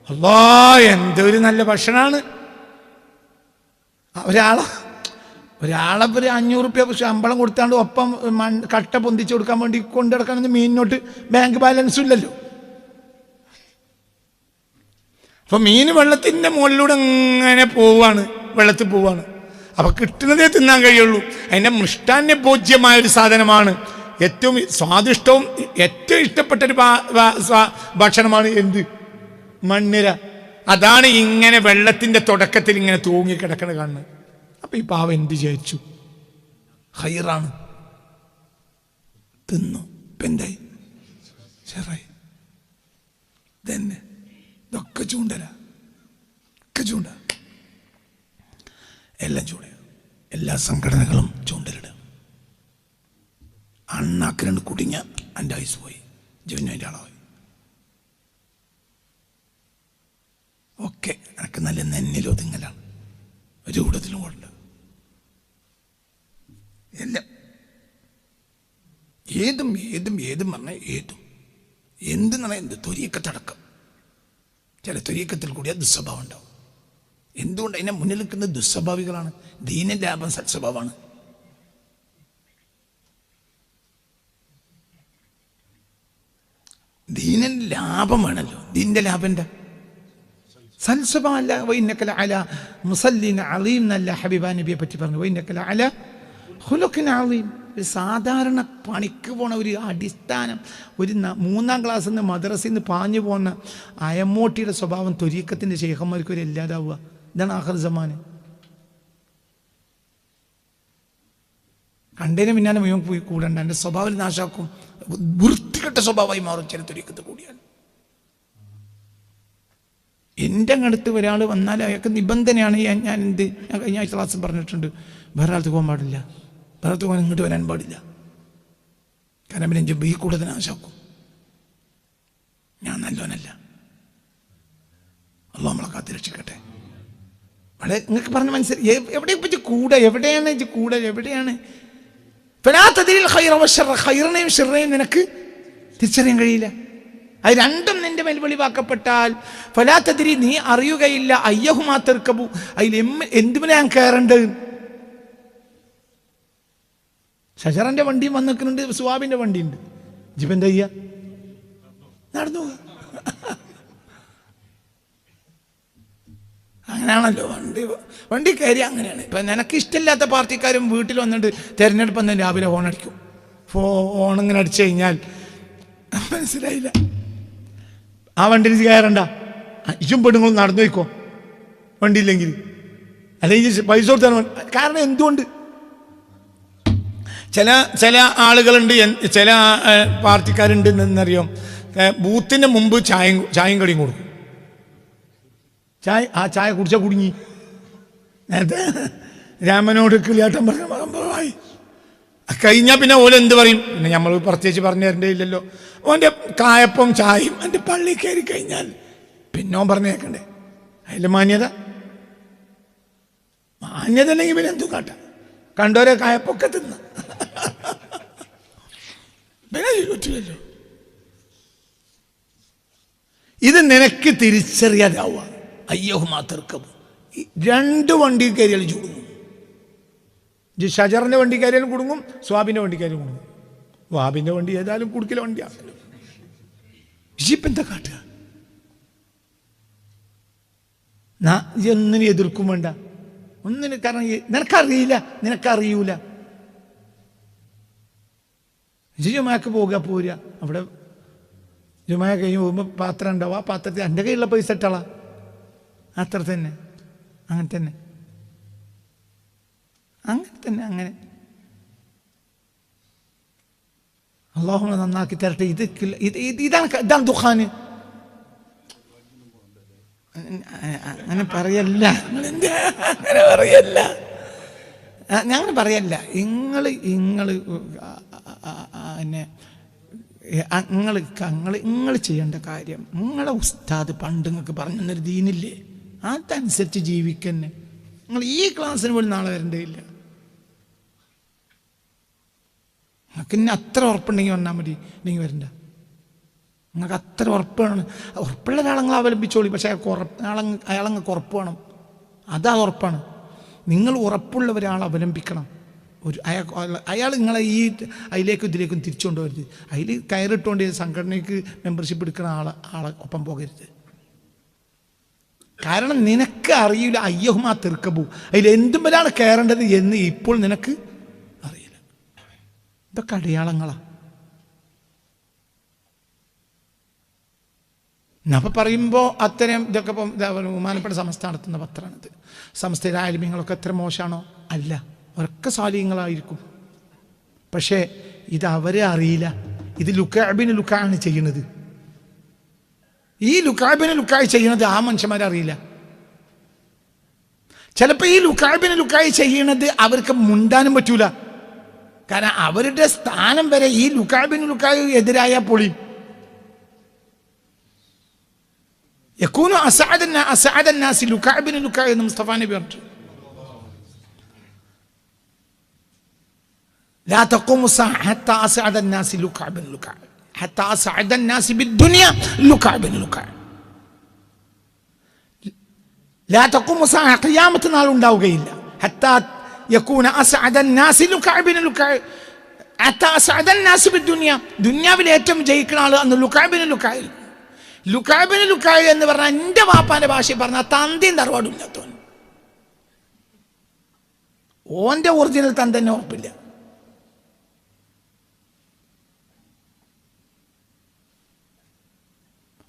Speaker 1: അല്ലാ, എന്തൊരു നല്ല ഭക്ഷണമാണ്. ഒരാളെ ഒരു 500 രൂപ ശമ്പളം കൊടുത്താണ്ട് ഒപ്പം കട്ട പൊന്തിച്ച് കൊടുക്കാൻ വേണ്ടി കൊണ്ടുനടക്കാനൊന്ന് മീനിനോട്ട് ബാങ്ക് ബാലൻസും ഇല്ലല്ലോ. അപ്പൊ മീൻ വെള്ളത്തിന്റെ മുകളിലൂടെ ഇങ്ങനെ പോവാണ്, വെള്ളത്തിൽ പോവാണ്. അപ്പൊ കിട്ടുന്നതേ തിന്നാൻ കഴിയുള്ളൂ. അതിന്റെ മൃഷ്ടാന്യ ഭോജ്യമായ ഒരു സാധനമാണ്. ഏറ്റവും സ്വാദിഷ്ടവും ഏറ്റവും ഇഷ്ടപ്പെട്ടൊരു ഭക്ഷണമാണ് എന്ത്? മണ്ണിര. അതാണ് ഇങ്ങനെ വെള്ളത്തിന്റെ തുടക്കത്തിൽ ഇങ്ങനെ തൂങ്ങിക്കിടക്കണ കാണുന്നത്. അപ്പൊ ഈ പാവം എന്ത് വിചാരിച്ചു? ഖൈറാണ്, തിന്നു. ഇപ്പൊ എന്തായി? ചെറായി. തന്നെ ഇതൊക്കെ ചൂണ്ടല, ഒക്കെ ചൂണ്ട, എല്ലാം ചൂണ്ട. എല്ലാ സംഘടനകളും ചൂണ്ടലിടുക. അണ്ണാക്കിരണ്ട് കുടുങ്ങിയ എൻ്റെ ആയുസ് പോയി, ജീവൻ്റെ ആളായി. ഒക്കെ എനിക്ക് നല്ല നെന്നിലൊതുങ്ങലാണ്, ഒരു കൂടത്തിലും കൊണ്ട് എല്ലാം ഏതും പറഞ്ഞാൽ എന്തെന്ന് പറഞ്ഞാൽ എന്ത് ത്വരീക്കത്തടക്കം. ചില ത്വരീക്കത്തിൽ കൂടിയ ദുസ്വഭാവം ഉണ്ടാവും. എന്തുകൊണ്ട്? അതിനെ മുന്നിൽ നിൽക്കുന്ന ദുസ്വഭാവികളാണ്. ദീനിന്റെ ലാഭം സത്സ്വഭാവമാണ്. ദീനിന്റെ ലാഭം വേണല്ലോ. ദീനിന്റെ ലാഭം എന്താ? സൽസ്വഭാവമല്ല. വൈന്നക ലഅലാ മുസല്ലിൻ അളീം എന്നല്ല ഹബീബ നബിയെ പറ്റി പറഞ്ഞു. വൈന്നക ലഅലാ ഖുലുഖിൻ അളീം. ഒരു സാധാരണ പണിക്ക് പോണ ഒരു അടിസ്ഥാനം, ഒരു 3ാം ക്ലാസ്സിൽ നിന്ന് മദ്രസയിൽ നിന്ന് പാഞ്ഞു പോകുന്ന അയമോട്ടിയുടെ സ്വഭാവം ത്വരീക്കത്തിൻ്റെ ശേഖന്മാർക്ക് ഒരു ഇല്ലാതാവുക. ഇതാണ് ആഖിർ സമാന്. കണ്ടതിന് പിന്നാലെ മുഴുവൻ പോയി കൂടണ്ട. എൻ്റെ സ്വഭാവം നാശാക്കും. വൃത്തികെട്ട സ്വഭാവമായി മാറും ചില ത്വരീക്കത്ത് കൂടിയാൽ. എൻ്റെ അടുത്ത് ഒരാൾ വന്നാൽ അയാൾക്ക് നിബന്ധനയാണ്. ഞാൻ കഴിഞ്ഞ ആഴ്ച ക്ലാസ്സിൽ പറഞ്ഞിട്ടുണ്ട്, വേറെ ആൾക്ക് പോകാൻ പാടില്ല, വേറെ ആൾക്ക് പോകാൻ ഇങ്ങോട്ട് വരാൻ പാടില്ല. കാരണം പിന്നെ എൻ്റെ ഈ കൂടുതൽ നാശാക്കും. ഞാൻ നല്ലവനല്ല. അള്ളാഹു നമ്മളെ കാത്ത് രക്ഷിക്കട്ടെ. വളരെ നിങ്ങൾക്ക് പറഞ്ഞ മനസ്സിലായി. എവിടെ പറ്റി കൂടെ? എവിടെയാണ് ഇത് കൂടെ? എവിടെയാണ്? ഖൈറിനെയും ഷർറിനെയും നിനക്ക് തിരിച്ചറിയാൻ കഴിയില്ല. അത് രണ്ടും നിന്റെ മേൽ വെളിവാക്കപ്പെട്ടാൽ ഫലാ തദ്രി, നീ അറിയുകയില്ല. അയ്യഹുമാ തർക്കബു, അതിൽ എന്തിനാ ഞാൻ കയറേണ്ടത്? ഷജറിന്റെ വണ്ടിയും വന്ന് നിൽക്കുന്നുണ്ട്, സുവാബിന്റെ വണ്ടിയുണ്ട്. ജിബന്റെ അയ്യ നടന്നു. അങ്ങനെയാണല്ലോ വണ്ടി കയറി. അങ്ങനെയാണ്. ഇപ്പൊ നിനക്ക് ഇഷ്ടമില്ലാത്ത പാർട്ടിക്കാരും വീട്ടിൽ വന്നിട്ട് തെരഞ്ഞെടുപ്പ് തന്നെ രാവിലെ ഹോണടിക്കും. ഹോണിങ്ങനെ അടിച്ചു കഴിഞ്ഞാൽ മനസ്സിലായില്ല, ആ വണ്ടിയിൽ കയറണ്ട. ഇച്ചും പെണ്ണുങ്ങളും നടന്നു പോയിക്കോ വണ്ടിയില്ലെങ്കിൽ, അല്ലെങ്കിൽ പൈസ കൊടുത്താൽ. കാരണം എന്തുകൊണ്ട്? ചില ആളുകളുണ്ട്, ചില പാർട്ടിക്കാരുണ്ട് എന്നറിയാം, ബൂത്തിൻ്റെ മുമ്പ് ചായയും കടിയും കൊടുക്കും. ചായ കുടിച്ചാൽ കുടുങ്ങി. നേരത്തെ രാമനോട് കിളിയാട്ടം പറഞ്ഞായി കഴിഞ്ഞാൽ പിന്നെ ഓല എന്ത് പറയും? പിന്നെ നമ്മൾ പ്രത്യേകിച്ച് പറഞ്ഞു തരേണ്ടേ ഇല്ലല്ലോ. ഓൻ്റെ കായപ്പം ചായയും എൻ്റെ പള്ളി കയറി കഴിഞ്ഞാൽ പിന്നെ ഓൻ പറഞ്ഞു കേൾക്കണ്ടേ? അതിൽ മാന്യത അല്ലെങ്കിൽ പിന്നെ എന്തു കാട്ടാം? കണ്ടോരെ കായപ്പൊക്കെ തിന്ന പിന്നെ പറ്റില്ലല്ലോ. ഇത് നിനക്ക് തിരിച്ചറിയാതാവുക. അയ്യോഹ് മാത്രം രണ്ട് വണ്ടി കയറിയാലും ചൂടുങ്ങും. ഷജറിൻ്റെ വണ്ടി കയറിയാലും കുടുങ്ങും, സ്വാബിൻ്റെ വണ്ടി കയറിയാലും കുടുങ്ങും. വാബിൻ്റെ വണ്ടി ഏതായാലും കുടുക്കല വണ്ടിയാണല്ലോ. ഇപ്പം എന്താ കാട്ടുക? ഒന്നിനും എതിർക്കും വേണ്ട, ഒന്നിനും. കാരണം നിനക്കറിയൂല. ജുമാക്ക് പോകുക, പോരുക. അവിടെ ജുമാ കഴിഞ്ഞ് പോകുമ്പോൾ പാത്രം ഉണ്ടാവും. ആ പാത്രത്തിൽ എൻ്റെ കയ്യിലുള്ള പൈസ ഇട്ടാളാ, അത്ര തന്നെ. അങ്ങനെ തന്നെ. അള്ളാഹു നന്നാക്കി തരട്ടെ. ഇതാണ് ദുഖാന്. അങ്ങനെ പറയല്ല, ഞങ്ങൾ പറയല്ല. നിങ്ങൾ ചെയ്യേണ്ട കാര്യം, നിങ്ങളെ ഉസ്താദ് പണ്ട് നിങ്ങൾക്ക് പറഞ്ഞു തന്നൊരു ദീനില്ലേ, അതനുസരിച്ച് ജീവിക്കന്നെ. നിങ്ങൾ ഈ ക്ലാസ്സിന് പോലും നാളെ വരേണ്ടതില്ല. നിങ്ങൾക്ക് ഇന്നെ അത്ര ഉറപ്പുണ്ടെങ്കിൽ വന്നാൽ മതി, ഇല്ലെങ്കിൽ വരണ്ട. നിങ്ങൾക്ക് അത്ര ഉറപ്പുള്ള ഒരാളങ്ങൾ അവലംബിച്ചോളി. പക്ഷേ അയാളങ്ങൾക്ക് ഉറപ്പ് വേണം. അതാ ഉറപ്പാണ്. നിങ്ങൾ ഉറപ്പുള്ള ഒരാൾ അവലംബിക്കണം. അയാൾ നിങ്ങളെ അതിലേക്കും ഇതിലേക്കും തിരിച്ചുകൊണ്ടുവരുത്. അതിൽ കയറിട്ടുകൊണ്ട് സംഘടനയ്ക്ക് മെമ്പർഷിപ്പ് എടുക്കുന്ന ആളെ ഒപ്പം പോകരുത്. കാരണം നിനക്ക് അറിയില്ല. അയ്യഹുമാ തെർക്കബു, അതിൽ എന്തുമ്പോഴാണ് കയറേണ്ടത് എന്ന് ഇപ്പോൾ നിനക്ക് അറിയില്ല. ഇതൊക്കെ അടയാളങ്ങളാ. അപ്പം പറയുമ്പോൾ അത്തരം ഇതൊക്കെ ഇപ്പം ബഹുമാനപ്പെട്ട സമസ്ത നടത്തുന്ന പത്രമാണിത്. സമസ്തയിലെ ആലിമ്യങ്ങളൊക്കെ എത്ര മോശമാണോ? അല്ല, അവരൊക്കെ സാലിഹ്യങ്ങളായിരിക്കും. പക്ഷേ ഇത് അവരെ അറിയില്ല. ഇത് ലുക്കഅബിന് ലുക്കാണ് ചെയ്യുന്നത്. ഈ ലുക്കാബിന് ലുക്കായി ചെയ്യുന്നത് ആ മനുഷ്യന്മാരറിയില്ല. ചിലപ്പോൾ ഈ ലുക്കാബിന് ലുക്കായി ചെയ്യുന്നത് അവർക്ക് മുണ്ടാനും പറ്റൂല. കാരണം അവരുടെ സ്ഥാനം വരെ ഈ ലുക്കാബിന് ലുക്കായി എതിരായ പൊളി. യകൂനു അസഅദന്നാസി ലുക്കാബിന് ലുക്കായി എന്ന് മുസ്തഫ നബി പറഞ്ഞു. ലാ തഖൂമു സഅ ഹത്താ അസഅദന്നാസി ലുക്കാബിന് ലുക്കായി ഹത്താ അസഅദന്നാസി ബിദ്ദുനിയ ലുക്കാബിന് ലുക്കായി. ലാ തഖൂമു സഅ, ഖിയാമത്ത് നാൾ ഉണ്ടാവുകയില്ല. ഹത്താ യകൂന അസഅദന്നാസി ലുക്കാബിന് ലുക്കായി ഹത്താ അസഅദന്നാസി ബിദ്ദുനിയ, ദുനിയാവിൽ ഏറ്റവും ജയിക്കുന്ന ആൾ അന്ന് ലുക്കാബിന് ലുക്കായി. ലുക്കാബിന് ലുക്കായി എന്ന് പറഞ്ഞാൽ എൻ്റെ വാപ്പാന്റെ ഭാഷയിൽ പറഞ്ഞാൽ തന്തയും തറവാടും ഇല്ലാത്തവൻ. ഓന്റെ ഒറിജിനൽ തന്തന്നെ ഉറപ്പില്ല.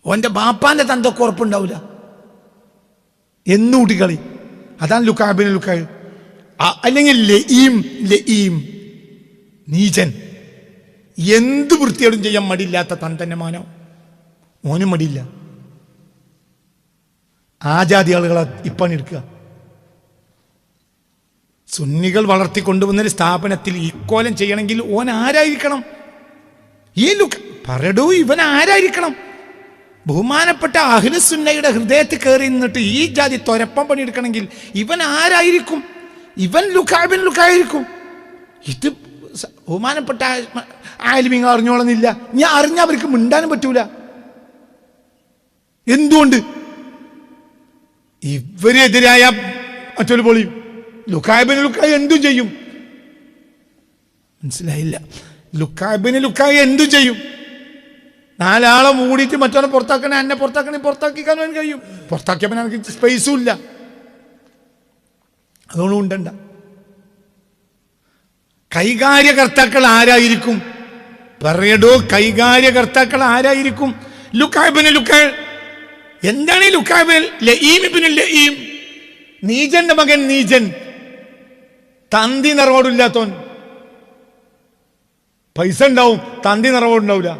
Speaker 1: ഓന്റെ ബാപ്പാന്റെ തന്തൊക്കെ ഉറപ്പുണ്ടാവില്ല. എന്നൂട്ടിക്കളി. അതാണ് ലുക്കാബിന് ലുക്കായി. അല്ലെങ്കിൽ ലഈം നീചൻ, എന്ത് വൃത്തിയോടും ചെയ്യാൻ മടിയില്ലാത്ത തന്തന്നെ മാനോ, ഓനും മടിയില്ല. ആ ജാതി ആളുകളെ ഇപ്പണിയെടുക്കുക. സുന്നികൾ വളർത്തിക്കൊണ്ടുവന്നൊരു സ്ഥാപനത്തിൽ ഇക്കോലം ചെയ്യണമെങ്കിൽ ഓൻ ആരായിരിക്കണം? ഈ പറടൂ, ഇവൻ ആരായിരിക്കണം? ബഹുമാനപ്പെട്ട അഹ്ലുസുന്നയുടെ ഹൃദയത്തിൽ കയറി നിന്നിട്ട് ഈ ജാതി തൊരപ്പം പണിയെടുക്കണമെങ്കിൽ ഇവൻ ആരായിരിക്കും? ഇവൻ ലുക്കാബിൻ ലുക്കായിരിക്കും. ഇത് ബഹുമാനപ്പെട്ട ആലിമീങ്ങൾ അറിഞ്ഞോളന്നില്ല. ഞാൻ അറിഞ്ഞ അവർക്ക് മിണ്ടാനും പറ്റൂല. എന്തുകൊണ്ട്? ഇവരെതിരായ മറ്റൊരു പൊളിയും. ലുക്കാബിന് ലുക്കായി എന്തും ചെയ്യും. മനസ്സിലായില്ല? ലുക്കാബിന് ലുക്കായി എന്തും ചെയ്യും. നാലാളെ മൂടിയിട്ട് മറ്റവനെ പുറത്താക്കണേ, എന്നെ പുറത്താക്കിക്കാൻ വേണ്ടി കഴിയും. പുറത്താക്കിയപ്പോൾ എനിക്ക് സ്പേസും ഇല്ല. അതുകൊണ്ട് ഉണ്ടണ്ട. കൈകാര്യകർത്താക്കൾ ആരായിരിക്കും? പറയടോ, കൈകാര്യകർത്താക്കൾ ആരായിരിക്കും? ലുക്കാബിന് ലുക്കായ്. എന്താണ് ഈ ലുക്കാബിൻ? ലഈം, നീജന്റെ മകൻ നീജൻ, തന്തി നിറവോടില്ലാത്തോൻ.
Speaker 2: പൈസ ഉണ്ടാവും, തന്തി നിറവുണ്ടാവില്ല.